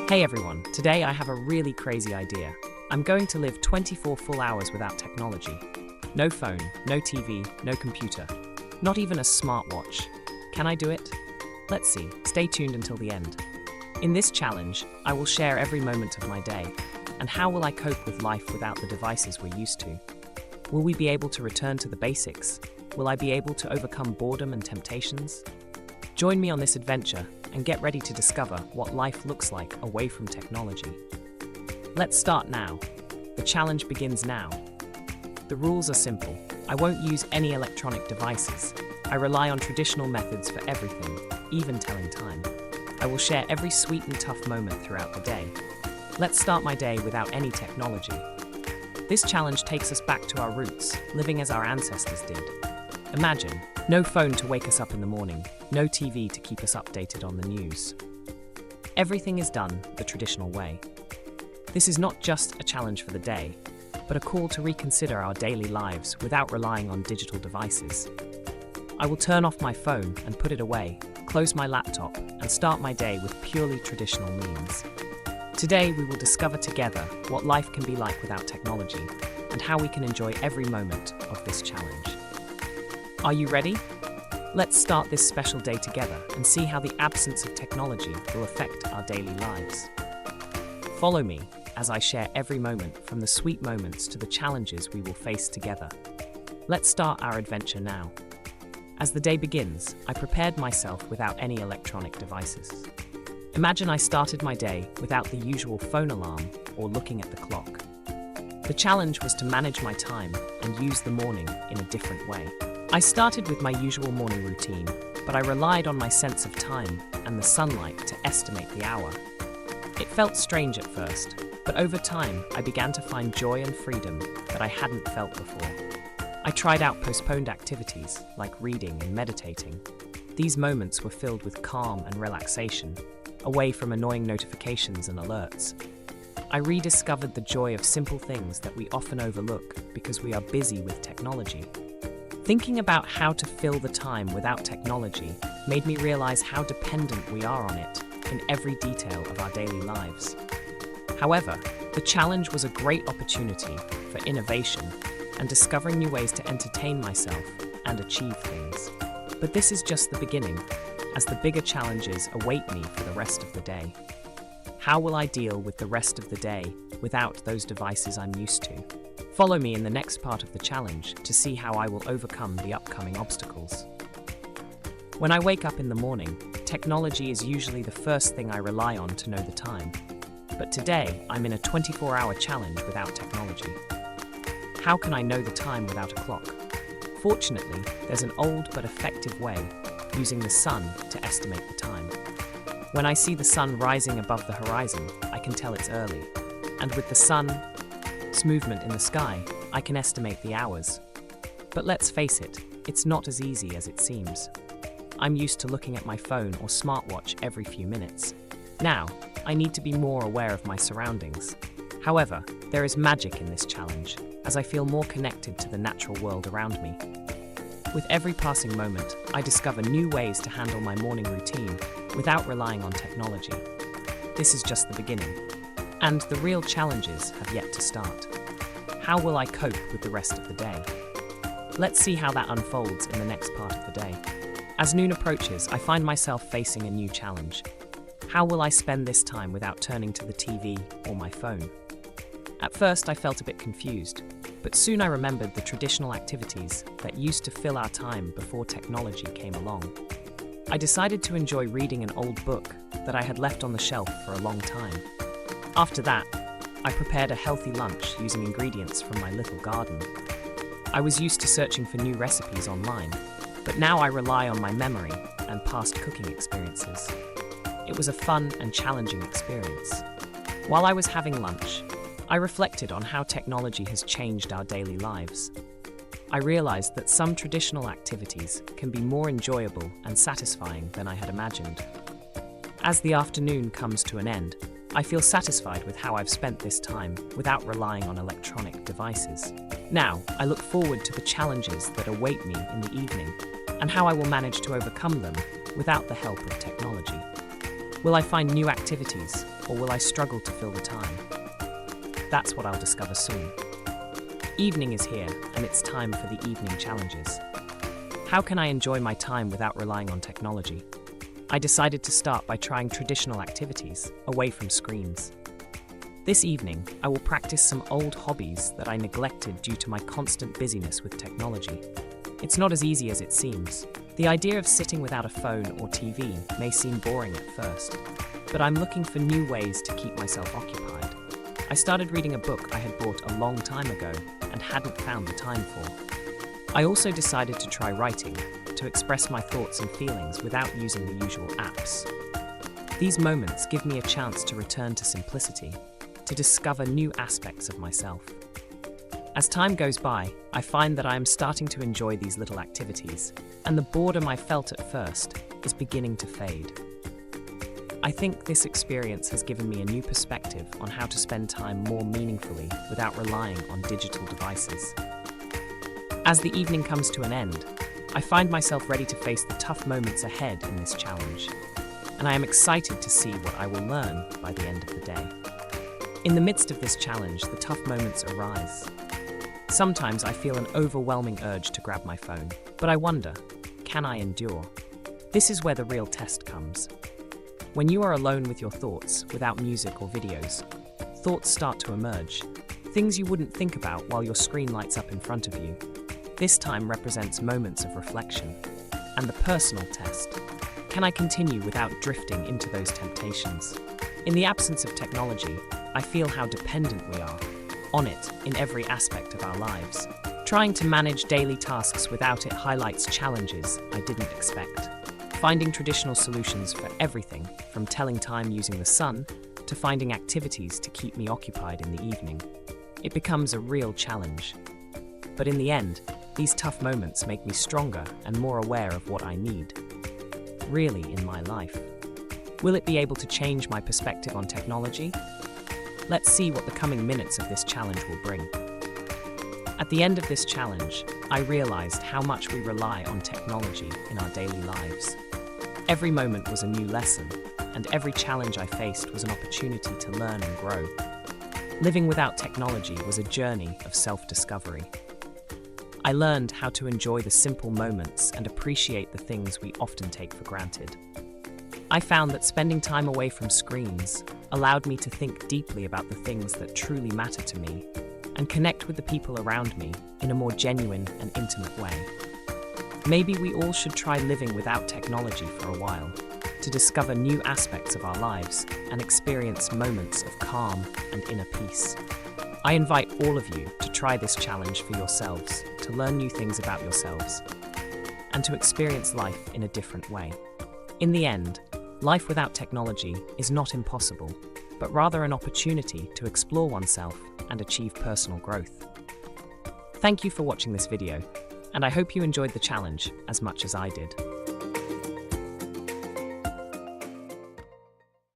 Hey everyone, today I have a really crazy idea. I'm going to live 24 full hours without technology. No phone, no TV, no computer, not even a smartwatch. Can I do it? Let's see, stay tuned until the end. In this challenge, I will share every moment of my day, and how will I cope with life without the devices we're used to? Will we be able to return to the basics? Will I be able to overcome boredom and temptations? Join me on this adventure and get ready to discover what life looks like away from technology. Let's start now. The challenge begins now. The rules are simple. I won't use any electronic devices. I rely on traditional methods for everything, even telling time. I will share every sweet and tough moment throughout the day. Let's start my day without any technology. This challenge takes us back to our roots, living as our ancestors did. Imagine, no phone to wake us up in the morning, no TV to keep us updated on the news. Everything is done the traditional way. This is not just a challenge for the day, but a call to reconsider our daily lives without relying on digital devices. I will turn off my phone and put it away, close my laptop, and start my day with purely traditional means. Today, we will discover together what life can be like without technology and how we can enjoy every moment of this challenge. Are you ready? Let's start this special day together and see how the absence of technology will affect our daily lives. Follow me as I share every moment, from the sweet moments to the challenges we will face together. Let's start our adventure now. As the day begins, I prepared myself without any electronic devices. Imagine I started my day without the usual phone alarm or looking at the clock. The challenge was to manage my time and use the morning in a different way. I started with my usual morning routine, but I relied on my sense of time and the sunlight to estimate the hour. It felt strange at first, but over time I began to find joy and freedom that I hadn't felt before. I tried out postponed activities like reading and meditating. These moments were filled with calm and relaxation, away from annoying notifications and alerts. I rediscovered the joy of simple things that we often overlook because we are busy with technology. Thinking about how to fill the time without technology made me realize how dependent we are on it in every detail of our daily lives. However, the challenge was a great opportunity for innovation and discovering new ways to entertain myself and achieve things. But this is just the beginning, as the bigger challenges await me for the rest of the day. How will I deal with the rest of the day without those devices I'm used to? Follow me in the next part of the challenge to see how I will overcome the upcoming obstacles. When I wake up in the morning, technology is usually the first thing I rely on to know the time. But today, I'm in a 24-hour challenge without technology. How can I know the time without a clock? Fortunately, there's an old but effective way, using the sun to estimate the time. When I see the sun rising above the horizon, I can tell it's early. And with the sun's movement in the sky, I can estimate the hours. But let's face it, it's not as easy as it seems. I'm used to looking at my phone or smartwatch every few minutes. Now, I need to be more aware of my surroundings. However, there is magic in this challenge, as I feel more connected to the natural world around me. With every passing moment, I discover new ways to handle my morning routine without relying on technology. This is just the beginning. And the real challenges have yet to start. How will I cope with the rest of the day? Let's see how that unfolds in the next part of the day. As noon approaches, I find myself facing a new challenge. How will I spend this time without turning to the TV or my phone? At first, I felt a bit confused, but soon I remembered the traditional activities that used to fill our time before technology came along. I decided to enjoy reading an old book that I had left on the shelf for a long time. After that, I prepared a healthy lunch using ingredients from my little garden. I was used to searching for new recipes online, but now I rely on my memory and past cooking experiences. It was a fun and challenging experience. While I was having lunch, I reflected on how technology has changed our daily lives. I realized that some traditional activities can be more enjoyable and satisfying than I had imagined. As the afternoon comes to an end, I feel satisfied with how I've spent this time without relying on electronic devices. Now, I look forward to the challenges that await me in the evening and how I will manage to overcome them without the help of technology. Will I find new activities, or will I struggle to fill the time? That's what I'll discover soon. Evening is here, and it's time for the evening challenges. How can I enjoy my time without relying on technology? I decided to start by trying traditional activities, away from screens. This evening, I will practice some old hobbies that I neglected due to my constant busyness with technology. It's not as easy as it seems. The idea of sitting without a phone or TV may seem boring at first, but I'm looking for new ways to keep myself occupied. I started reading a book I had bought a long time ago and hadn't found the time for. I also decided to try writing, to express my thoughts and feelings without using the usual apps. These moments give me a chance to return to simplicity, to discover new aspects of myself. As time goes by, I find that I am starting to enjoy these little activities, and the boredom I felt at first is beginning to fade. I think this experience has given me a new perspective on how to spend time more meaningfully without relying on digital devices. As the evening comes to an end, I find myself ready to face the tough moments ahead in this challenge, and I am excited to see what I will learn by the end of the day. In the midst of this challenge, the tough moments arise. Sometimes I feel an overwhelming urge to grab my phone, but I wonder, can I endure? This is where the real test comes. When you are alone with your thoughts, without music or videos, thoughts start to emerge, things you wouldn't think about while your screen lights up in front of you. This time represents moments of reflection. And the personal test. Can I continue without drifting into those temptations? In the absence of technology, I feel how dependent we are on it in every aspect of our lives. Trying to manage daily tasks without it highlights challenges I didn't expect. Finding traditional solutions for everything, from telling time using the sun to finding activities to keep me occupied in the evening. It becomes a real challenge. But in the end, these tough moments make me stronger and more aware of what I need, really, in my life. Will it be able to change my perspective on technology? Let's see what the coming minutes of this challenge will bring. At the end of this challenge, I realized how much we rely on technology in our daily lives. Every moment was a new lesson, and every challenge I faced was an opportunity to learn and grow. Living without technology was a journey of self-discovery. I learned how to enjoy the simple moments and appreciate the things we often take for granted. I found that spending time away from screens allowed me to think deeply about the things that truly matter to me and connect with the people around me in a more genuine and intimate way. Maybe we all should try living without technology for a while, to discover new aspects of our lives and experience moments of calm and inner peace. I invite all of you to try this challenge for yourselves, to learn new things about yourselves, and to experience life in a different way. In the end, life without technology is not impossible, but rather an opportunity to explore oneself and achieve personal growth. Thank you for watching this video, and I hope you enjoyed the challenge as much as I did.